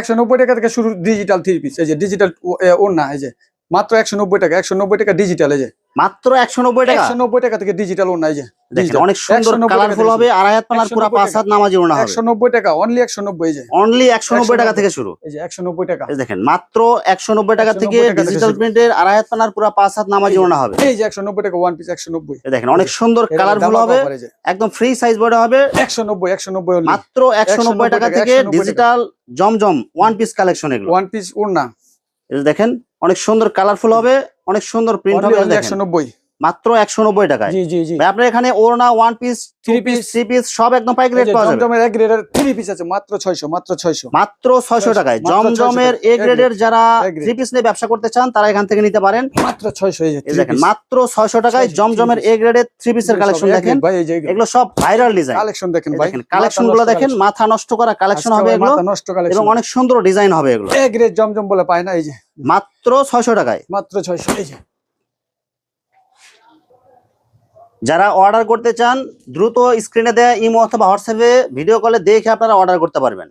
190 টাকা থেকে শুরু ডিজিটাল 3 পিস, এই যে ডিজিটাল ওড়না, এই যে মাত্র 190 টাকা, 190 টাকা ডিজিটাল, এই যে মাত্র 190 টাকা। 190 টাকা থেকে ডিজিটাল ওড়না, এই যে দেখেন অনেক সুন্দর কালারফুল হবে, আড়াই হাত পানার পুরো 5 হাত নামাজি ওড়না হবে। 190 টাকা, অনলি 190, এই যে অনলি 190 টাকা থেকে শুরু, এই যে 190 টাকা, এই দেখেন মাত্র 190 টাকা থেকে ডিজিটাল প্রিন্টের আড়াই হাত পানার পুরো 5 হাত নামাজি ওড়না হবে। এই যে 190 টাকা ওয়ান পিস 190, এই দেখেন অনেক সুন্দর কালারফুল হবে, একদম ফ্রি সাইজ বড় হবে। 190 মাত্র 190 টাকা থেকে ডিজিটাল জমজম ওয়ান পিস কালেকশন, এগুলো ওয়ান পিস ওড়না, এই দেখেন অনেক সুন্দর কালারফুল হবে, অনেক সুন্দর প্রিন্ট হবে। 190 মাত্র 190 টাকায়। জি জি জি, ভাই আপনার এখানে ওড়না, ওয়ান পিস, থ্রি পিস সব একদম পাইকারি রেট পাওয়া যাবে। জমজমের এ গ্রেডের 3 পিস আছে মাত্র 600, মাত্র 600, মাত্র 600 টাকায়। জমজমের এ গ্রেডের যারা থ্রি পিস নিয়ে ব্যবসা করতে চান তারা এখান থেকে নিতে পারেন মাত্র 600, এই যে দেখেন মাত্র 600 টাকায় জমজমের এ গ্রেডের থ্রি পিসের কালেকশন দেখেন ভাই, এই যে এগুলো সব ভাইরাল ডিজাইন কালেকশন দেখেন ভাই, কালেকশন গুলো দেখেন, মাথা নষ্ট করা কালেকশন হবে এগুলো, মাথা নষ্ট কালেকশন এবং অনেক সুন্দর ডিজাইন হবে এগুলো। এ গ্রেড জমজম বলে পায় না, এই যে মাত্র 600 টাকায়, মাত্র 600, এই যে। যারা অর্ডার করতে চান দ্রুত স্ক্রিনে দেয়া ইমো অথবা হোয়াটসঅ্যাপে ভিডিও কলে দেখে আপনারা অর্ডার করতে পারবেন।